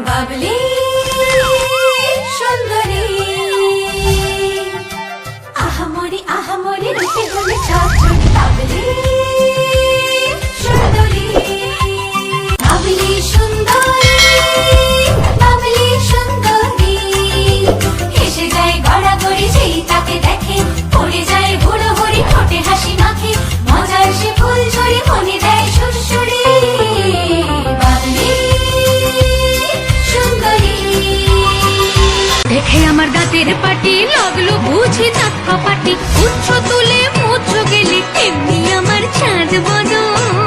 বাবলি সুন্দরী, আহামরি আহামরি রূপে হলে চঞ্চল। বাবলি সুন্দরী, বাবলি সুন্দরী, বাবলি সুন্দরী, হেসে যায় গড়াগড়ি যেই তাকে দেখে, পড়ে যায় হুড়োহুড়ি ঠোঁটে হাসি মাখে, মজার সে ফুল ঝরে মনে দেয় সুরসুরি। বাবলি সুন্দরী, দেখে আমার দাঁতের পাটি লাগলো বুঝি দাঁত কপাটি, উচ্চ তুলে মুচ্ছ গেলে এমনি আমার চাঁদ বদন।